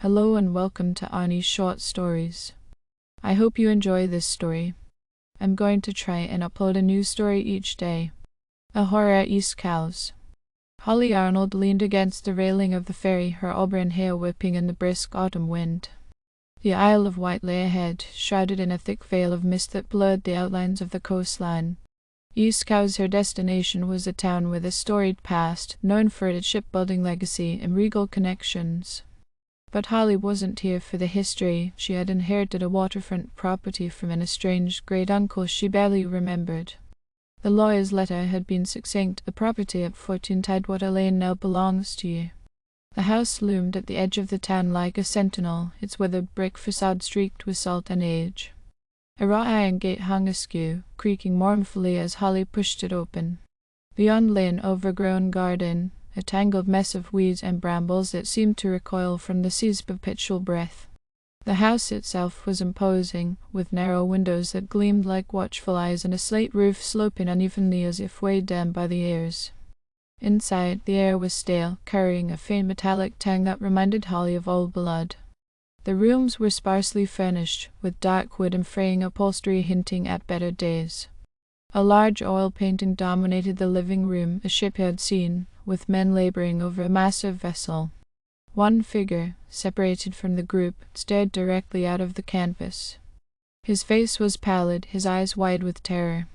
Hello and welcome to Ani's Short Stories. I hope you enjoy this story. I'm going to try and upload a new story each day. A Horror at East Cowes. Holly Arnold leaned against the railing of the ferry, her auburn hair whipping in the brisk autumn wind. The Isle of Wight lay ahead, shrouded in a thick veil of mist that blurred the outlines of the coastline. East Cowes, her destination, was a town with a storied past, known for its shipbuilding legacy and regal connections. But Holly wasn't here for the history. She had inherited a waterfront property from an estranged great-uncle she barely remembered. The lawyer's letter had been succinct. The property at 14 Tidewater Lane now belongs to you. The house loomed at the edge of the town like a sentinel, its weathered brick facade streaked with salt and age. A wrought iron gate hung askew, creaking mournfully as Holly pushed it open. Beyond lay an overgrown garden, a tangled mess of weeds and brambles that seemed to recoil from the sea's perpetual breath. The house itself was imposing, with narrow windows that gleamed like watchful eyes and a slate roof sloping unevenly as if weighed down by the years. Inside, the air was stale, carrying a faint metallic tang that reminded Holly of old blood. The rooms were sparsely furnished, with dark wood and fraying upholstery hinting at better days. A large oil painting dominated the living room, a shipyard scene, with men laboring over a massive vessel. One figure, separated from the group, stared directly out of the canvas. His face was pallid, his eyes wide with terror.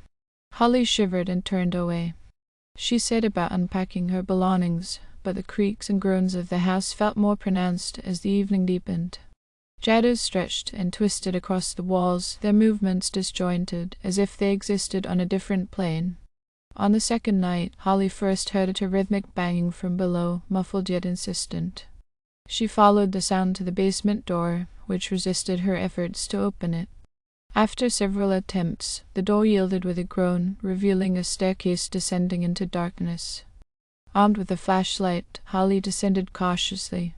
Holly shivered and turned away. She set about unpacking her belongings, but the creaks and groans of the house felt more pronounced as the evening deepened. Shadows stretched and twisted across the walls, their movements disjointed, as if they existed on a different plane. On the second night, Holly first heard a rhythmic banging from below, muffled yet insistent. She followed the sound to the basement door, which resisted her efforts to open it. After several attempts, the door yielded with a groan, revealing a staircase descending into darkness. Armed with a flashlight, Holly descended cautiously.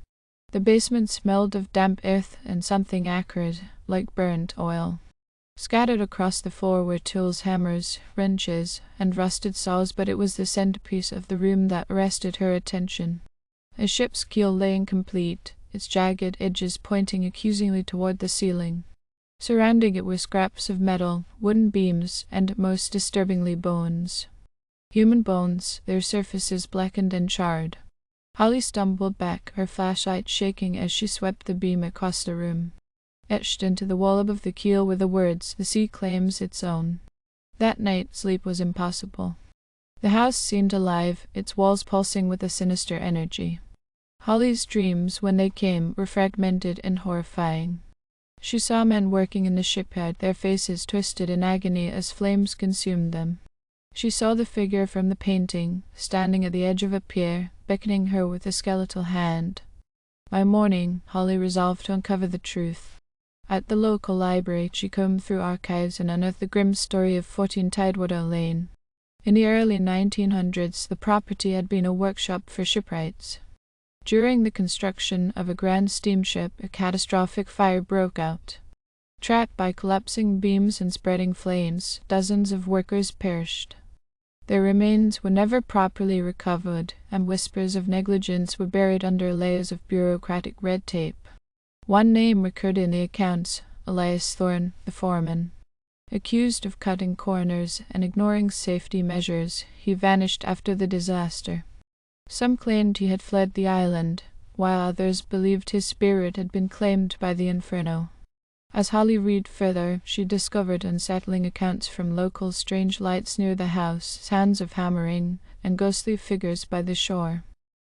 The basement smelled of damp earth and something acrid, like burnt oil. Scattered across the floor were tools, hammers, wrenches, and rusted saws, but it was the centerpiece of the room that arrested her attention. A ship's keel lay incomplete, its jagged edges pointing accusingly toward the ceiling. Surrounding it were scraps of metal, wooden beams, and, most disturbingly, bones. Human bones, their surfaces blackened and charred. Holly stumbled back, her flashlight shaking as she swept the beam across the room. Etched into the wall above the keel were the words, "The sea claims its own." That night, sleep was impossible. The house seemed alive, its walls pulsing with a sinister energy. Holly's dreams, when they came, were fragmented and horrifying. She saw men working in the shipyard, their faces twisted in agony as flames consumed them. She saw the figure from the painting, standing at the edge of a pier, beckoning her with a skeletal hand. By morning, Holly resolved to uncover the truth. At the local library, she combed through archives and unearthed the grim story of 14 Tidewater Lane. In the early 1900s, the property had been a workshop for shipwrights. During the construction of a grand steamship, a catastrophic fire broke out. Trapped by collapsing beams and spreading flames, dozens of workers perished. Their remains were never properly recovered, and whispers of negligence were buried under layers of bureaucratic red tape. One name recurred in the accounts, Elias Thorne, the foreman. Accused of cutting corners and ignoring safety measures, he vanished after the disaster. Some claimed he had fled the island, while others believed his spirit had been claimed by the inferno. As Holly read further, she discovered unsettling accounts from local strange lights near the house, sounds of hammering, and ghostly figures by the shore.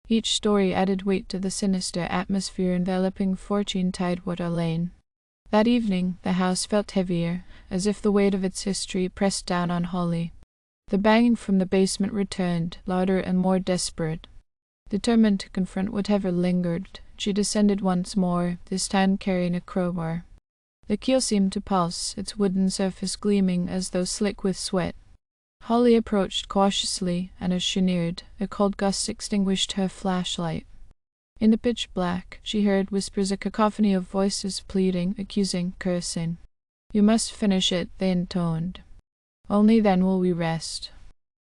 Each story added weight to the sinister atmosphere enveloping 14 Tidewater Lane. That evening, the house felt heavier, as if the weight of its history pressed down on Holly. The banging from the basement returned, louder and more desperate. Determined to confront whatever lingered, she descended once more, this time carrying a crowbar. The keel seemed to pulse, its wooden surface gleaming as though slick with sweat. Holly approached cautiously, and as she neared, a cold gust extinguished her flashlight. In the pitch black, she heard whispers, a cacophony of voices pleading, accusing, cursing. "You must finish it," they intoned. "Only then will we rest."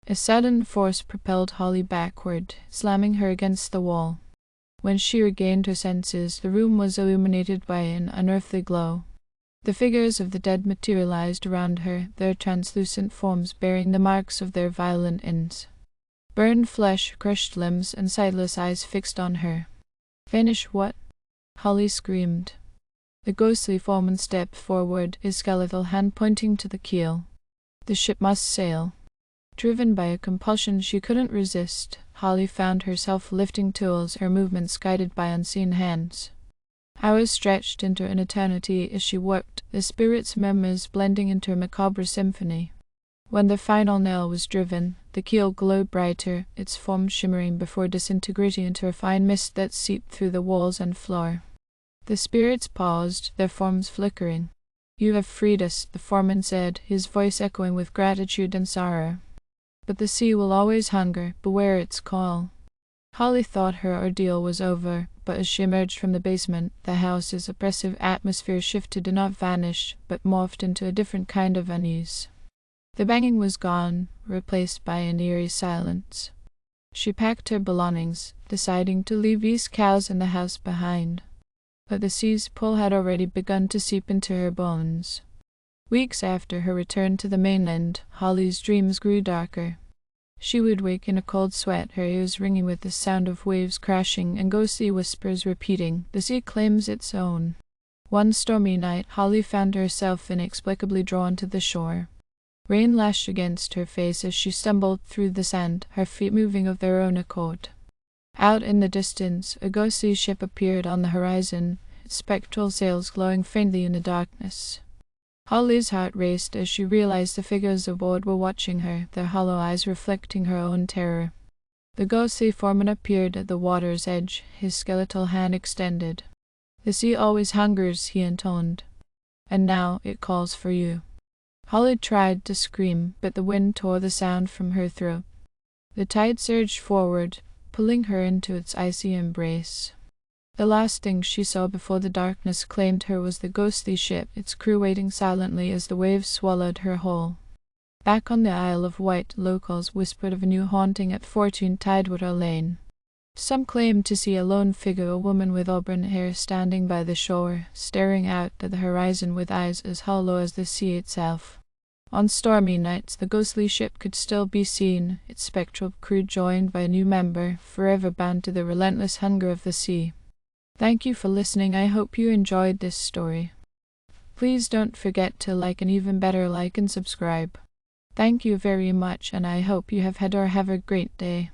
A sudden force propelled Holly backward, slamming her against the wall. When she regained her senses, the room was illuminated by an unearthly glow. The figures of the dead materialized around her, their translucent forms bearing the marks of their violent ends. Burned flesh, crushed limbs, and sightless eyes fixed on her. "Vanish what?" Holly screamed. The ghostly foreman stepped forward, his skeletal hand pointing to the keel. The ship must sail. Driven by a compulsion she couldn't resist, Holly found herself lifting tools, her movements guided by unseen hands. Hours stretched into an eternity as she worked, the spirit's memories blending into a macabre symphony. When the final nail was driven, the keel glowed brighter, its foam shimmering before disintegrating into a fine mist that seeped through the walls and floor. The spirits paused, their forms flickering. "You have freed us," the foreman said, his voice echoing with gratitude and sorrow. "But the sea will always hunger. Beware its call." Holly thought her ordeal was over, but as she emerged from the basement, the house's oppressive atmosphere shifted and not vanished, but morphed into a different kind of unease. The banging was gone, replaced by an eerie silence. She packed her belongings, deciding to leave East Cowes and the house behind. But the sea's pull had already begun to seep into her bones. Weeks after her return to the mainland, Holly's dreams grew darker. She would wake in a cold sweat, her ears ringing with the sound of waves crashing and ghostly whispers repeating, "The sea claims its own." One stormy night, Holly found herself inexplicably drawn to the shore. Rain lashed against her face as she stumbled through the sand, her feet moving of their own accord. Out in the distance, a ghostly ship appeared on the horizon, its spectral sails glowing faintly in the darkness. Holly's heart raced as she realized the figures aboard were watching her, their hollow eyes reflecting her own terror. The ghostly foreman appeared at the water's edge, his skeletal hand extended. "The sea always hungers," he intoned, "and now it calls for you." Holly tried to scream, but the wind tore the sound from her throat. The tide surged forward, pulling her into its icy embrace. The last thing she saw before the darkness claimed her was the ghostly ship, its crew waiting silently as the waves swallowed her whole. Back on the Isle of Wight, locals whispered of a new haunting at 14 Tidewater Lane. Some claimed to see a lone figure, a woman with auburn hair, standing by the shore, staring out at the horizon with eyes as hollow as the sea itself. On stormy nights, the ghostly ship could still be seen, its spectral crew joined by a new member, forever bound to the relentless hunger of the sea. Thank you for listening. I hope you enjoyed this story. Please don't forget to like, and even better, like and subscribe. Thank you very much, and I hope you have had or have a great day.